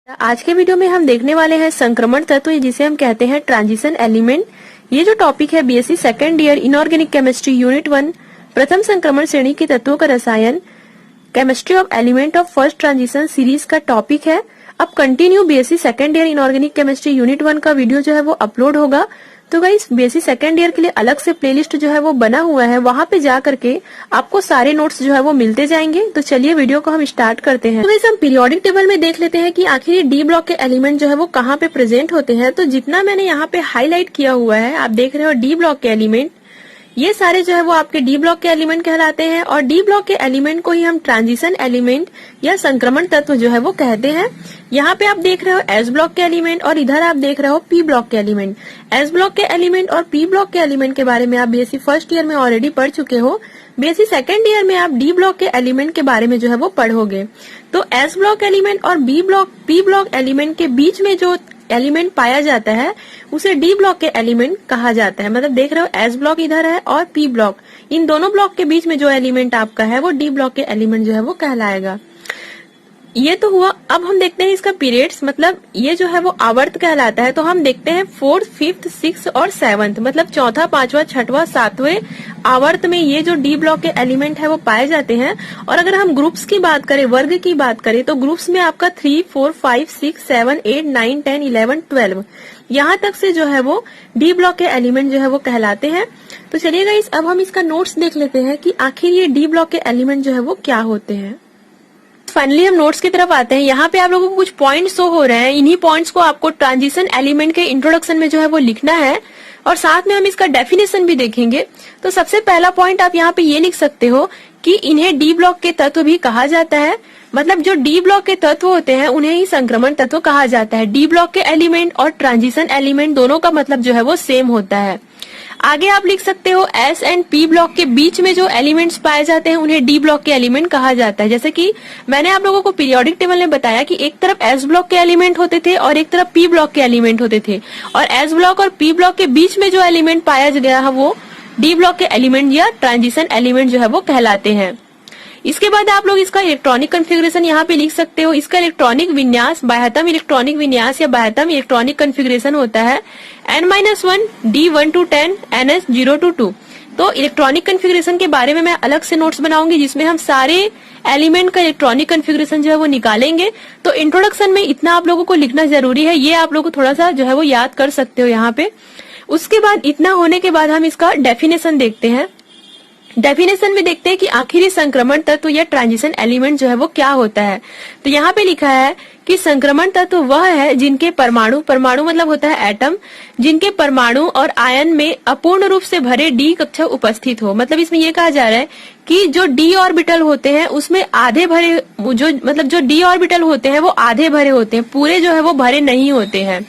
आज के वीडियो में हम देखने वाले हैं संक्रमण तत्व जिसे हम कहते हैं ट्रांजिशन एलिमेंट। ये जो टॉपिक है BSc second year inorganic chemistry unit 1 प्रथम संक्रमण श्रेणी के तत्वों का रसायन chemistry of element of first transition series का टॉपिक है। अब continue BSc second year inorganic chemistry unit 1 का वीडियो जो है वो अपलोड होगा। तो गाइस बीएससी सेकेंड ईयर के लिए अलग से प्लेलिस्ट जो है वो बना हुआ है, वहां पे जा करके आपको सारे नोट्स जो है वो मिलते जाएंगे। तो चलिए वीडियो को हम स्टार्ट करते हैं। तो गाइस हम पीरियोडिक टेबल में देख लेते हैं कि आखिर ये डी ब्लॉक के एलिमेंट जो है वो कहाँ पे प्रेजेंट होते हैं। तो जितना मैंने यहाँ पे हाईलाइट किया हुआ है, आप देख रहे हो डी ब्लॉक के एलिमेंट, ये सारे जो है वो आपके डी ब्लॉक के एलिमेंट कहलाते हैं। और डी ब्लॉक के एलिमेंट को ही हम ट्रांजिशन एलिमेंट या संक्रमण तत्व जो है वो कहते हैं। यहाँ पे आप देख रहे हो एस ब्लॉक के एलिमेंट और इधर आप देख रहे हो पी ब्लॉक के एलिमेंट। एस ब्लॉक के एलिमेंट और पी ब्लॉक के एलिमेंट के बारे में आप बीएससी फर्स्ट ईयर में ऑलरेडी पढ़ चुके हो। बीएससी सेकेंड ईयर में आप डी ब्लॉक के एलिमेंट के बारे में जो है वो पढ़ोगे। तो एस ब्लॉक एलिमेंट और पी ब्लॉक एलिमेंट के बीच में जो एलिमेंट पाया जाता है उसे डी ब्लॉक के एलिमेंट कहा जाता है। मतलब देख रहे हो एस ब्लॉक इधर है और पी ब्लॉक, इन दोनों ब्लॉक के बीच में जो एलिमेंट आपका है वो डी ब्लॉक के एलिमेंट जो है वो कहलाएगा। ये तो हुआ। अब हम देखते हैं इसका पीरियड्स, मतलब ये जो है वो आवर्त कहलाता है। तो हम देखते हैं 4th, 5th, 6th और 7th, मतलब चौथा, पांचवा, छठवां, सातवें आवर्त में ये जो डी ब्लॉक के एलिमेंट है वो पाए जाते हैं। और अगर हम ग्रुप्स की बात करें, वर्ग की बात करें, तो ग्रुप्स में आपका 3, 4, 5, 6, 7, 8, 9, 10, 11, 12 यहाँ तक से जो है वो डी ब्लॉक के एलिमेंट जो है वो कहलाते हैं। तो चलिए गाइस अब हम इसका नोट्स देख लेते हैं कि आखिर ये डी ब्लॉक के एलिमेंट जो है वो क्या होते हैं। फाइनली हम नोट्स की तरफ आते हैं। यहाँ पे आप लोगों को कुछ पॉइंट्स शो हो रहे हैं। इन्हीं पॉइंट्स को आपको ट्रांजिशन एलिमेंट के इंट्रोडक्शन में जो है वो लिखना है और साथ में हम इसका डेफिनेशन भी देखेंगे। तो सबसे पहला पॉइंट आप यहाँ पे ये लिख सकते हो कि इन्हें डी ब्लॉक के तत्व भी कहा जाता है। मतलब जो डी ब्लॉक के तत्व होते हैं उन्हें ही संक्रमण तत्व कहा जाता है। डी ब्लॉक के एलिमेंट और ट्रांजिशन एलिमेंट दोनों का मतलब जो है वो सेम होता है। आगे आप लिख सकते हो एस एंड पी ब्लॉक के बीच में जो एलिमेंट्स पाए जाते हैं उन्हें डी ब्लॉक के एलिमेंट कहा जाता है। जैसे कि मैंने आप लोगों को पीरियोडिक टेबल में बताया कि एक तरफ एस ब्लॉक के एलिमेंट होते थे और एक तरफ पी ब्लॉक के एलिमेंट होते थे, और एस ब्लॉक और पी ब्लॉक के बीच में जो एलिमेंट पाया गया है वो डी ब्लॉक के एलिमेंट या ट्रांजिशन एलिमेंट जो है वो कहलाते हैं। इसके बाद आप लोग इसका इलेक्ट्रॉनिक कॉन्फ़िगरेशन यहाँ पे लिख सकते हो। इसका इलेक्ट्रॉनिक विन्यास बाह्यतम इलेक्ट्रॉनिक विन्यास या बाह्यतम इलेक्ट्रॉनिक कॉन्फ़िगरेशन होता है n-1 D1 to 10 NS 0 to 2। तो इलेक्ट्रॉनिक कॉन्फ़िगरेशन के बारे में मैं अलग से नोट्स बनाऊंगी जिसमें हम सारे एलिमेंट का इलेक्ट्रॉनिक कॉन्फ़िगरेशन जो है वो निकालेंगे। तो इंट्रोडक्शन में इतना आप लोगों को लिखना जरूरी है, ये आप लोगों को थोड़ा सा जो है वो याद कर सकते हो यहाँ पे। उसके बाद इतना होने के बाद हम इसका डेफिनेशन देखते हैं। डेफिनेशन में देखते हैं कि आखिरी संक्रमण तत्व या ट्रांजिशन एलिमेंट जो है वो क्या होता है। तो यहाँ पे लिखा है कि संक्रमण तत्व वह है जिनके परमाणु मतलब होता है एटम, जिनके परमाणु और आयन में अपूर्ण रूप से भरे डी कक्षक उपस्थित हो। मतलब इसमें ये कहा जा रहा है कि जो डी ऑर्बिटल होते हैं उसमें आधे भरे, जो डी ऑर्बिटल होते हैं वो आधे भरे होते हैं, पूरे जो है वो भरे नहीं होते हैं।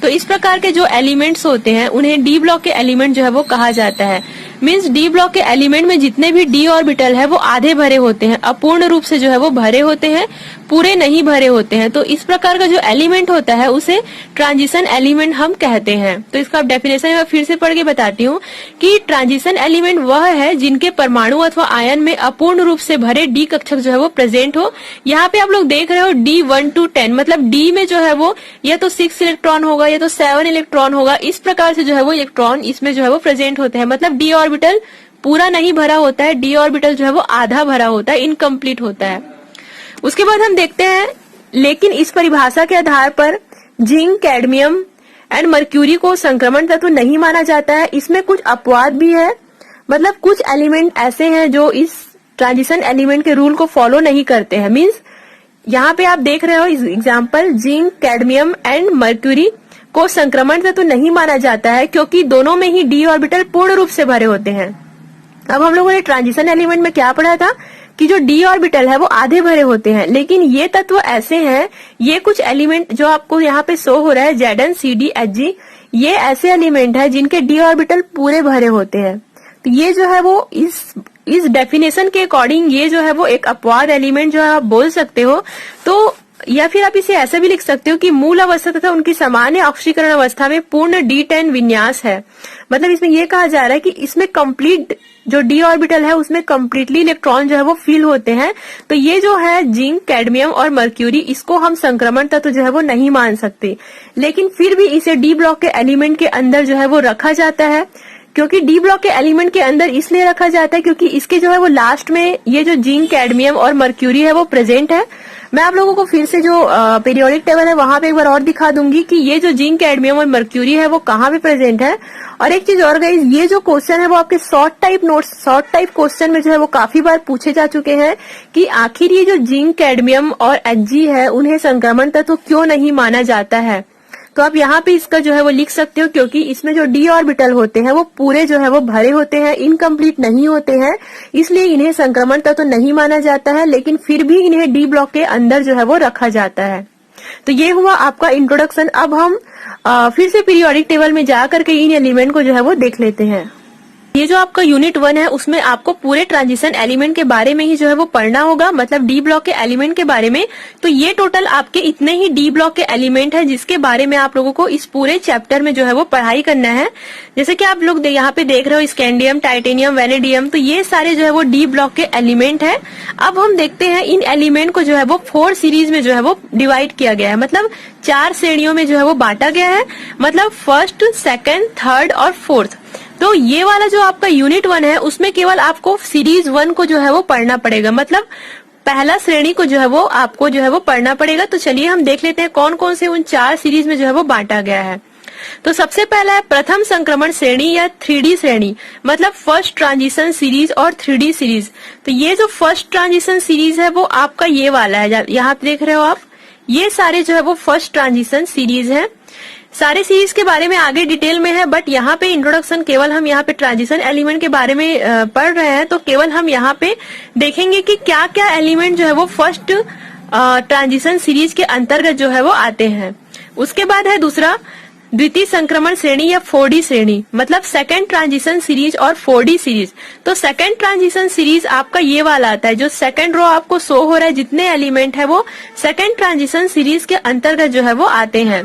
तो इस प्रकार के जो एलिमेंट्स होते हैं उन्हें डी ब्लॉक के एलिमेंट जो है वो कहा जाता है। मींस डी ब्लॉक के एलिमेंट में जितने भी डी ऑर्बिटल है वो आधे भरे होते हैं, अपूर्ण रूप से जो है वो भरे होते हैं, पूरे नहीं भरे होते हैं। तो इस प्रकार का जो एलिमेंट होता है उसे ट्रांजिशन एलिमेंट हम कहते हैं। तो इसका डेफिनेशन मैं फिर से पढ़ के बताती हूँ कि ट्रांजिशन एलिमेंट वह है जिनके परमाणु अथवा आयन में अपूर्ण रूप से भरे डी कक्षक जो है वो प्रेजेंट हो। यहाँ पे आप लोग देख रहे हो D1 to 10, मतलब डी में जो है वो या तो 6 इलेक्ट्रॉन होगा या तो 7 इलेक्ट्रॉन होगा। इस प्रकार से जो है वो इलेक्ट्रॉन इसमें जो है वो प्रेजेंट होते हैं। मतलब डी ऑर्बिटल पूरा नहीं भरा होता है, डी ऑर्बिटल जो है वो आधा भरा होता है, इनकम्प्लीट होता है। उसके बाद हम देखते हैं, लेकिन इस परिभाषा के आधार पर जिंक, कैडमियम एंड मर्क्यूरी को संक्रमण तत्व नहीं माना जाता है। इसमें कुछ अपवाद भी है, मतलब कुछ एलिमेंट ऐसे हैं जो इस ट्रांजिशन एलिमेंट के रूल को फॉलो नहीं करते हैं। मींस यहाँ पे आप देख रहे हो example, zinc, cadmium and mercury को संक्रमण तत्व नहीं माना जाता है क्योंकि दोनों में ही डी ऑर्बिटल पूर्ण रूप से भरे होते हैं। अब हम लोगों ने ट्रांजिशन एलिमेंट में क्या पढ़ा था कि जो डी ऑर्बिटल है वो आधे भरे होते हैं, लेकिन ये तत्व ऐसे हैं, ये कुछ एलिमेंट जो आपको यहाँ पे शो हो रहा है Zn, Cd, Hg, ये ऐसे एलिमेंट है जिनके डी ऑर्बिटल पूरे भरे होते हैं। तो ये जो है वो इस डेफिनेशन के अकॉर्डिंग ये जो है वो एक अपवाद एलिमेंट जो है आप बोल सकते हो। तो या फिर आप इसे ऐसा भी लिख सकते हो कि मूल अवस्था तथा उनकी सामान्य ऑक्सीकरण अवस्था में पूर्ण D10 विन्यास है। मतलब इसमें यह कहा जा रहा है कि इसमें कंप्लीट जो d ऑर्बिटल है उसमें कंप्लीटली इलेक्ट्रॉन जो है वो फिल होते हैं। तो ये जो है जिंक, कैडमियम और मर्क्यूरी, इसको हम संक्रमण तत्व जो है वो नहीं मान सकते, लेकिन फिर भी इसे डी ब्लॉक के एलिमेंट के अंदर जो है वो रखा जाता है। क्योंकि डी ब्लॉक के एलिमेंट के अंदर इसलिए रखा जाता है क्योंकि इसके जो है वो लास्ट में ये जो जिंक, कैडमियम और मर्क्यूरी है वो प्रेजेंट है। मैं आप लोगों को फिर से जो पीरियोडिक टेबल है वहां पे एक बार और दिखा दूंगी कि ये जो जिंक, कैडमियम और मर्क्यूरी है वो कहाँ पे प्रेजेंट है। और एक चीज और गाइस, ये जो क्वेश्चन है वो आपके शॉर्ट टाइप क्वेश्चन में जो है वो काफी बार पूछे जा चुके हैं कि आखिर ये जो जिंक, कैडमियम और Hg है उन्हें संक्रमण तत्व क्यों नहीं माना जाता है। तो आप यहाँ पे इसका जो है वो लिख सकते हो, क्योंकि इसमें जो d ऑर्बिटल होते हैं वो पूरे जो है वो भरे होते हैं, इनकम्प्लीट नहीं होते हैं, इसलिए इन्हें संक्रमण तत्व तो नहीं माना जाता है, लेकिन फिर भी इन्हें डी ब्लॉक के अंदर जो है वो रखा जाता है। तो ये हुआ आपका इंट्रोडक्शन। अब हम फिर से पीरियोडिक टेबल में जा करके इन एलिमेंट को जो है वो देख लेते हैं। ये जो आपका यूनिट 1 है उसमें आपको पूरे ट्रांजिशन एलिमेंट के बारे में ही जो है वो पढ़ना होगा, मतलब डी ब्लॉक के एलिमेंट के बारे में। तो ये टोटल आपके इतने ही डी ब्लॉक के एलिमेंट है जिसके बारे में आप लोगों को इस पूरे चैप्टर में जो है वो पढ़ाई करना है। जैसे कि आप लोग यहाँ पे देख रहे हो स्कैंडियम, टाइटेनियम, वेनेडियम, तो ये सारे जो है वो डी ब्लॉक के एलिमेंट है। अब हम देखते हैं इन एलिमेंट को जो है वो 4 सीरीज में जो है वो डिवाइड किया गया है, मतलब 4 श्रेणियों में जो है वो बांटा गया है, मतलब फर्स्ट, सेकेंड, थर्ड और फोर्थ। तो ये वाला जो आपका यूनिट 1 है उसमें केवल आपको सीरीज 1 को जो है वो पढ़ना पड़ेगा, मतलब पहला श्रेणी को जो है वो आपको जो है वो पढ़ना पड़ेगा। तो चलिए हम देख लेते हैं कौन कौन से उन 4 सीरीज में जो है वो बांटा गया है। तो सबसे पहला है प्रथम संक्रमण श्रेणी या 3D श्रेणी, मतलब फर्स्ट ट्रांजिशन सीरीज और 3D सीरीज। तो ये जो फर्स्ट ट्रांजिशन सीरीज है वो आपका ये वाला है, यहाँ पे देख रहे हो आप, ये सारे जो है वो फर्स्ट ट्रांजिशन सीरीज है। सारे सीरीज के बारे में आगे डिटेल में है, बट यहाँ पे इंट्रोडक्शन केवल हम यहाँ पे ट्रांजिशन एलिमेंट के बारे में पढ़ रहे हैं। तो केवल हम यहाँ पे देखेंगे कि क्या क्या एलिमेंट जो है वो फर्स्ट ट्रांजिशन सीरीज के अंतर्गत जो है वो आते हैं। उसके बाद है दूसरा द्वितीय संक्रमण श्रेणी या 4D श्रेणी, मतलब सेकंड ट्रांजिशन सीरीज और 4D सीरीज। तो सेकंड ट्रांजिशन सीरीज आपका ये वाला आता है, जो सेकंड रो आपको शो हो रहा है, जितने एलिमेंट है वो सेकंड ट्रांजिशन सीरीज के अंतर्गत जो है वो आते हैं।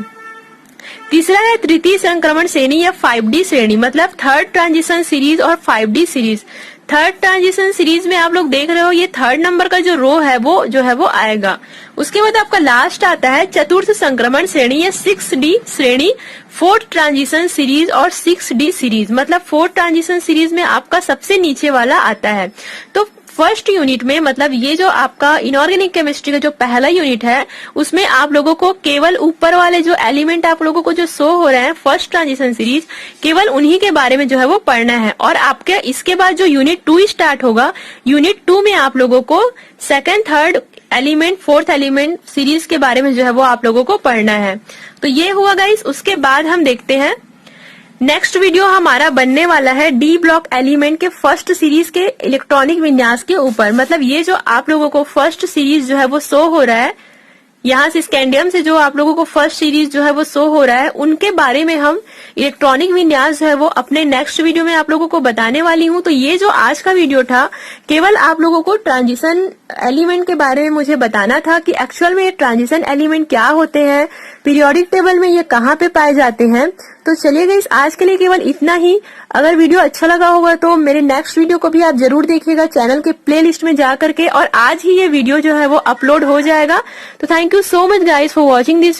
तीसरा है तृतीय संक्रमण श्रेणी या 5D श्रेणी, मतलब थर्ड ट्रांजिशन सीरीज और 5D series. Third transition series में आप लोग देख रहे हो ये थर्ड नंबर का जो रो है वो जो है वो आएगा। उसके बाद आपका लास्ट आता है चतुर्थ संक्रमण श्रेणी या 6D श्रेणी, फोर्थ ट्रांजिशन सीरीज और 6D सीरीज, मतलब फोर्थ ट्रांजिशन सीरीज में आपका सबसे नीचे वाला आता है। तो फर्स्ट यूनिट में, मतलब ये जो आपका इनऑर्गेनिक केमिस्ट्री का जो पहला यूनिट है उसमें आप लोगों को केवल ऊपर वाले जो एलिमेंट आप लोगों को जो शो हो रहे हैं फर्स्ट ट्रांजिशन सीरीज, केवल उन्हीं के बारे में जो है वो पढ़ना है। और आपके इसके बाद जो यूनिट 2 स्टार्ट होगा, यूनिट 2 में आप लोगों को second, third element, fourth element series के बारे में जो है वो आप लोगों को पढ़ना है। तो ये हुआ गाइस। उसके बाद हम देखते हैं नेक्स्ट वीडियो हमारा बनने वाला है डी ब्लॉक एलिमेंट के फर्स्ट सीरीज के इलेक्ट्रॉनिक विन्यास के ऊपर। मतलब ये जो आप लोगों को फर्स्ट सीरीज जो है वो शो हो रहा है, यहाँ से स्कैंडियम से जो आप लोगों को फर्स्ट सीरीज जो है वो शो हो रहा है, उनके बारे में हम इलेक्ट्रॉनिक विन्यास जो है वो अपने नेक्स्ट वीडियो में आप लोगों को बताने वाली हूँ। तो ये जो आज का वीडियो था केवल आप लोगों को ट्रांजिशन एलिमेंट के बारे में मुझे बताना था कि एक्चुअल में ये ट्रांजिशन एलिमेंट क्या होते हैं, पीरियोडिक टेबल में ये कहाँ पे पाए जाते हैं। तो चलिए गाइस, आज के लिए केवल इतना ही। अगर वीडियो अच्छा लगा होगा तो मेरे नेक्स्ट वीडियो को भी आप जरूर देखिएगा चैनल के प्लेलिस्ट में जा करके, और आज ही ये वीडियो जो है वो अपलोड हो जाएगा। तो thank you so much guys for watching this video.